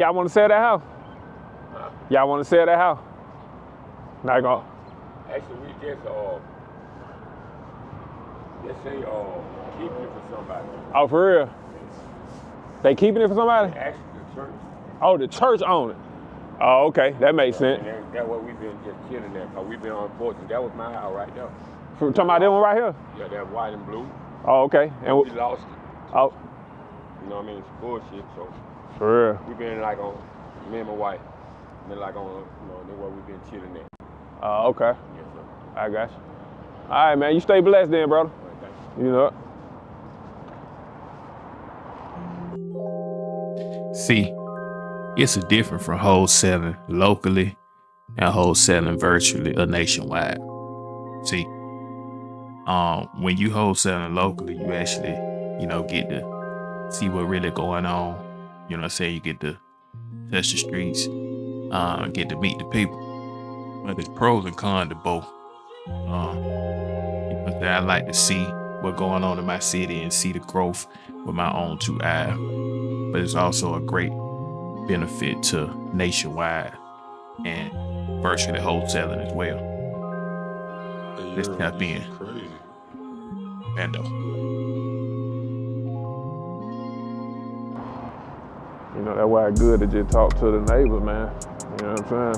Y'all want to sell that house? Y'all want to sell that house? Not gonna. Actually, we just say keeping it for somebody. Oh, for real? They keeping it for somebody? Actually, the church. Oh, the church own it. Oh, okay, that makes sense. And that's what we've been just chilling there, cause we've been on porch, and that was my house right there. Talking about that one right here? Yeah, that white and blue. Oh, okay. And we lost it. Oh. You know what I mean? It's bullshit. So. For real. We've been like on me and my wife. Been like on, that's where we've been chilling there. Oh, okay. Yes, sir. I got you. All right, man. You stay blessed then, brother. Right, you know it. See, it's a difference from wholesaling locally and wholesaling virtually or nationwide. See, when you wholesaling locally, you actually, get to see what really going on. You know what I'm saying? You get to touch the streets, get to meet the people. But there's pros and cons to both. I like to see what's going on in my city and see the growth with my own two eyes. But it's also a great benefit to nationwide and virtually wholesaling as well. Let's tap in. Bando. That's why it's good to just talk to the neighbor, man. You know what I'm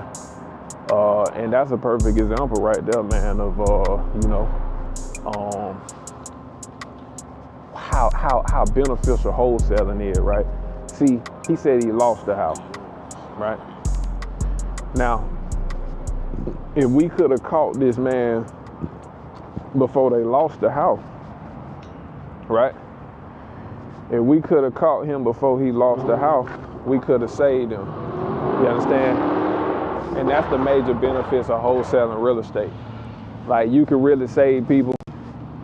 saying? And that's a perfect example right there, man, of how beneficial wholesaling is, right? See, he said he lost the house, right? Now, if we could have caught this man before they lost the house, right? If we could have caught him before he lost the house, we could have saved him. You understand? And that's the major benefits of wholesaling real estate. Like, you can really save people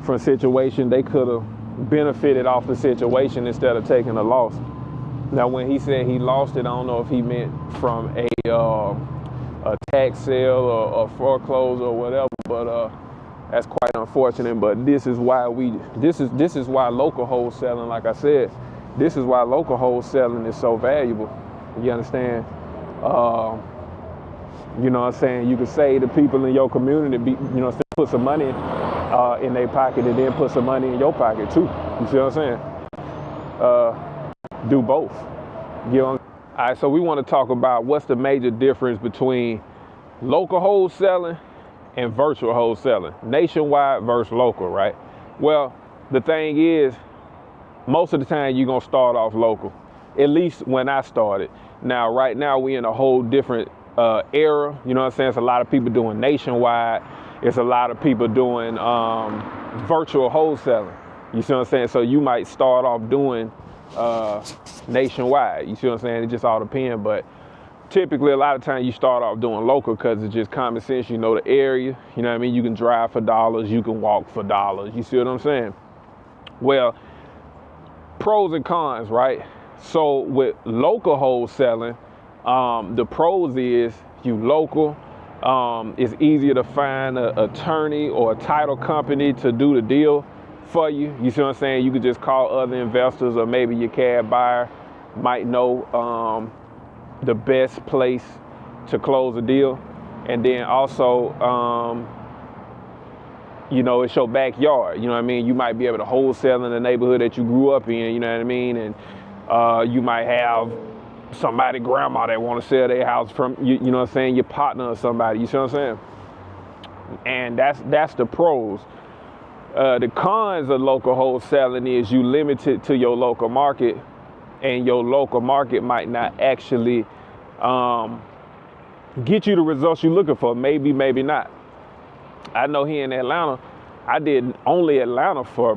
from situations they could have benefited off the situation instead of taking a loss. Now, when he said he lost it, I don't know if he meant from a tax sale or foreclosure or whatever, but that's quite unfortunate. But this is why this is why local wholesaling, like I said, this is why local wholesaling is so valuable. You understand? You know what I'm saying? You can save the people in your community, put some money in their pocket and then put some money in your pocket too. You see what I'm saying? Do both. All right, so we want to talk about what's the major difference between local wholesaling and virtual wholesaling, nationwide versus local, right? Well, the thing is, most of the time you're gonna start off local, at least when I started. Now, right now we in a whole different era, you know what I'm saying? It's a lot of people doing nationwide. It's a lot of people doing virtual wholesaling. You see what I'm saying? So you might start off doing nationwide. You see what I'm saying? It just all depends, but typically a lot of times you start off doing local because it's just common sense. You know the area, you know what I mean? You can drive for dollars, you can walk for dollars. You see what I'm saying? Well, pros and cons, right? So with local wholesaling, the pros is you local. It's easier to find an attorney or a title company to do the deal for you. You see what I'm saying? You could just call other investors, or maybe your cab buyer might know the best place to close a deal. And then also, it's your backyard. You know what I mean? You might be able to wholesale in the neighborhood that you grew up in, you know what I mean? And you might have somebody, grandma, that want to sell their house from you know what I'm saying, your partner or somebody. You see what I'm saying? And that's the pros. The cons of local wholesaling is you limited to your local market, and your local market might not actually get you the results you're looking for. Maybe not. I know here in Atlanta, I did only Atlanta for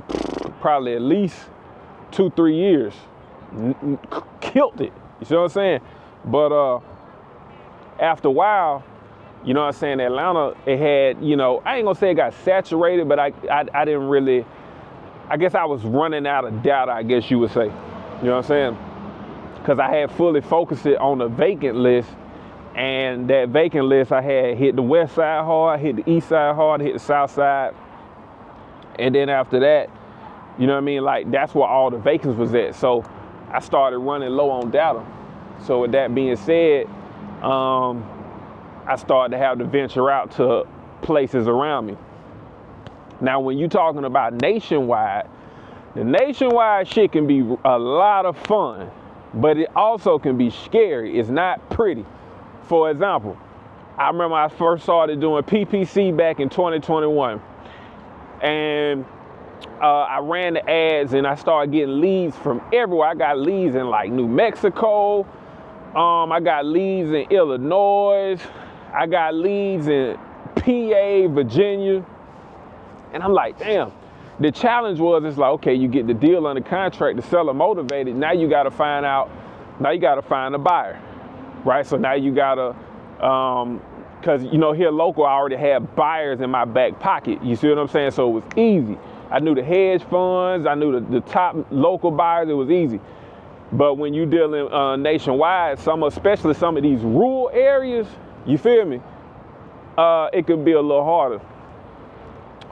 probably at least 2-3 years. Killed it. You see what I'm saying? But after a while, you know what I'm saying, Atlanta, it had, I ain't gonna say it got saturated, but I didn't really, I guess I was running out of data, I guess you would say. You know what I'm saying? Because I had fully focused it on the vacant list, and that vacant list, I had hit the west side hard, hit the east side hard, hit the south side. And then after that, you know what I mean? Like, that's where all the vacancies was at. So I started running low on data. So with that being said, I started to have to venture out to places around me. Now, when you're talking about nationwide, the nationwide shit can be a lot of fun, but it also can be scary. It's not pretty. For example, I remember I first started doing PPC back in 2021, and I ran the ads and I started getting leads from everywhere. I got leads in like New Mexico, I got leads in Illinois, I got leads in PA, Virginia, and I'm like, damn. The challenge was, it's like, okay, you get the deal under contract, the seller motivated, now you gotta find a buyer, right? So now you gotta, cause here local, I already had buyers in my back pocket, you see what I'm saying? So it was easy. I knew the hedge funds, I knew the top local buyers, it was easy. But when you dealing nationwide, especially some of these rural areas, you feel me? It could be a little harder.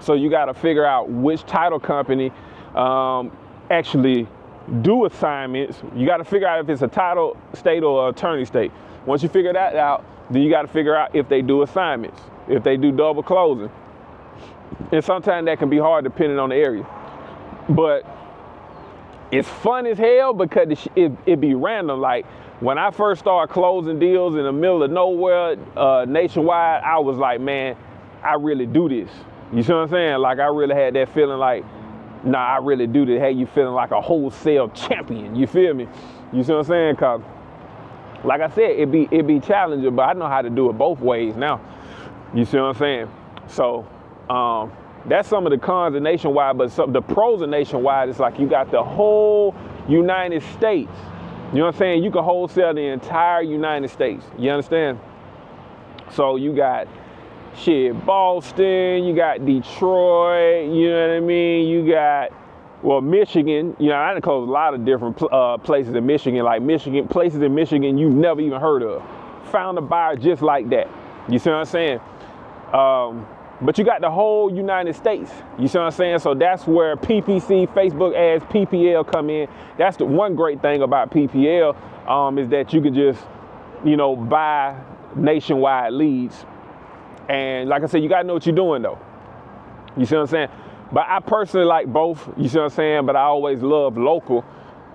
So you got to figure out which title company actually do assignments. You got to figure out if it's a title state or an attorney state. Once you figure that out, then you got to figure out if they do assignments, if they do double closing. And sometimes that can be hard depending on the area. But it's fun as hell because it be random. Like when I first started closing deals in the middle of nowhere, nationwide, I was like, man, I really do this. You see what I'm saying? Like I really had that feeling like, nah, I really do this. Hey, you feeling like a wholesale champion. You feel me? You see what I'm saying? Cause like I said, it be challenging, but I know how to do it both ways now. You see what I'm saying? So that's some of the cons of nationwide, but the pros of nationwide is like you got the whole United States. You know what I'm saying? You can wholesale the entire United States. You understand? So you got Boston, you got Detroit, you know what I mean? You got, Michigan. I done closed a lot of different places in Michigan, places in Michigan you've never even heard of. Found a buyer just like that. You see what I'm saying? But you got the whole United States. You see what I'm saying? So that's where PPC, Facebook ads, PPL come in. That's the one great thing about PPL is that you can just, buy nationwide leads. And like I said, you gotta know what you're doing though. You see what I'm saying? But I personally like both, you see what I'm saying? But I always love local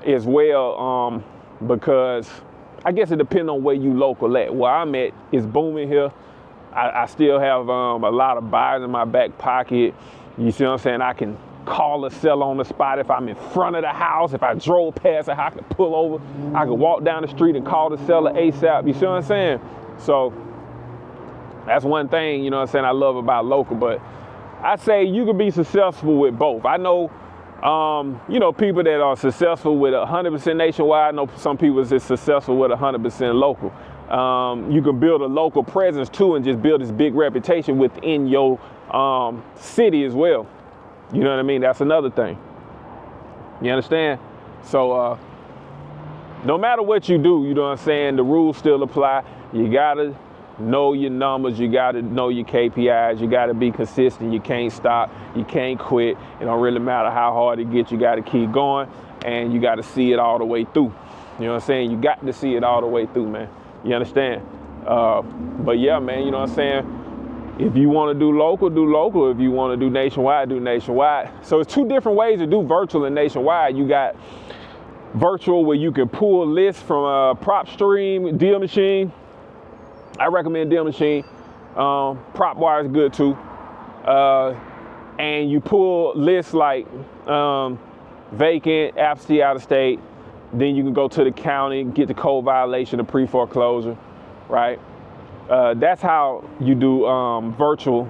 as well because I guess it depends on where you local at. Where I'm at is booming here. I still have a lot of buyers in my back pocket. You see what I'm saying? I can call a seller on the spot if I'm in front of the house. If I drove past it, I could pull over. I could walk down the street and call the seller ASAP. You see what I'm saying? So that's one thing, I love about local, but I say you can be successful with both. I know, people that are successful with 100% nationwide. I know some people that's successful with 100% local. You can build a local presence too and just build this big reputation within your city as well. You know what I mean? That's another thing. You understand? So no matter what you do, you know what I'm saying, the rules still apply. You gotta know your numbers, you gotta know your KPIs, you gotta be consistent, you can't stop, you can't quit. It don't really matter how hard it gets, you gotta keep going and you gotta see it all the way through. You know what I'm saying? You got to see it all the way through, man. You understand? But yeah, man, you know what I'm saying? If you want to do local, do local. If you want to do nationwide, do nationwide. So it's two different ways to do virtual and nationwide. You got virtual where you can pull lists from PropStream, Deal Machine. I recommend Deal Machine. PropWire is good too. And you pull lists like vacant, absentee, out of state. Then you can go to the county, get the code violation of pre-foreclosure, right? That's how you do virtual.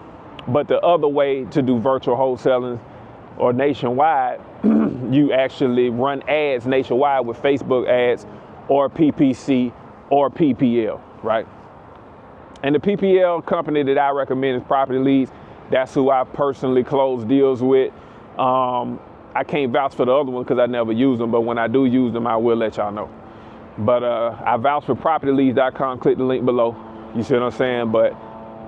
But the other way to do virtual wholesaling or nationwide, you actually run ads nationwide with Facebook ads or PPC or PPL, right? And the PPL company that I recommend is Property Leads. That's who I personally close deals with. I can't vouch for the other one because I never use them, but when I do use them, I will let y'all know. But I vouch for propertyleads.com. Click the link below. You see what I'm saying? But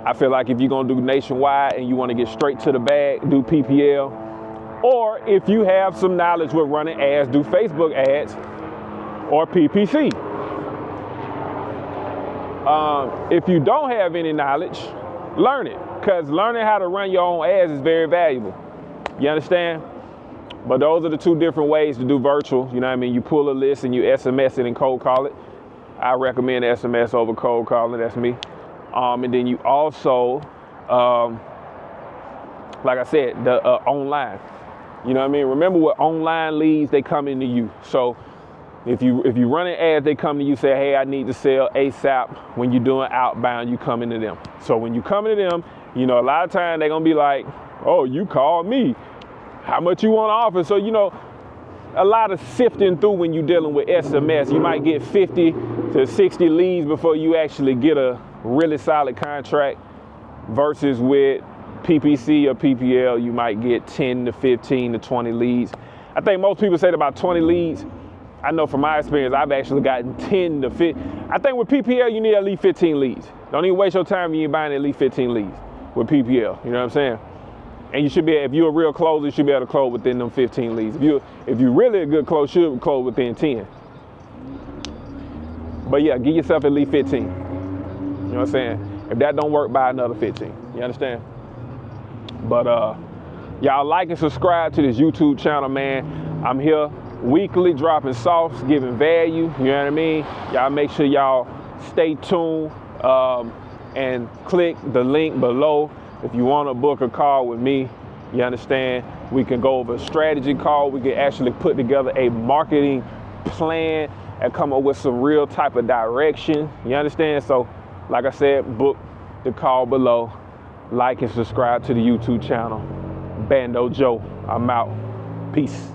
I feel like if you're going to do nationwide and you want to get straight to the bag, do PPL. Or if you have some knowledge with running ads, do Facebook ads or PPC. If you don't have any knowledge, learn it, because learning how to run your own ads is very valuable. You understand? But those are the two different ways to do virtual. You know what I mean? You pull a list and you SMS it and cold call it. I recommend SMS over cold calling. That's me. And then you also, like I said, the online. You know what I mean? Remember, with online leads, they come into you. So if you running ads, they come to you, say, hey, I need to sell ASAP. When you're doing outbound, you come into them. So when you come into them, you know, a lot of times they're gonna be like, oh, you called me. How much you want to offer? So, you know, a lot of sifting through when you're dealing with SMS. You might get 50 to 60 leads before you actually get a really solid contract, versus with PPC or PPL, you might get 10 to 15 to 20 leads. I think most people say about 20 leads. I know from my experience, I've actually gotten 10 to 50. I think with PPL, you need at least 15 leads. Don't even waste your time if you ain't buying at least 15 leads with PPL. You know what I'm saying? And you should be, if you're a real closer, you should be able to close within them 15 leads. If you're really a good closer, you should close within 10. But yeah, give yourself at least 15. You know what I'm saying? If that don't work, buy another 15. You understand? But y'all like and subscribe to this YouTube channel, man. I'm here weekly dropping sauce, giving value. You know what I mean? Y'all make sure y'all stay tuned and click the link below. If you want to book a call with me, you understand, we can go over a strategy call. We can actually put together a marketing plan and come up with some real type of direction. You understand? So, like I said, book the call below. Like and subscribe to the YouTube channel. Bando Joe, I'm out. Peace.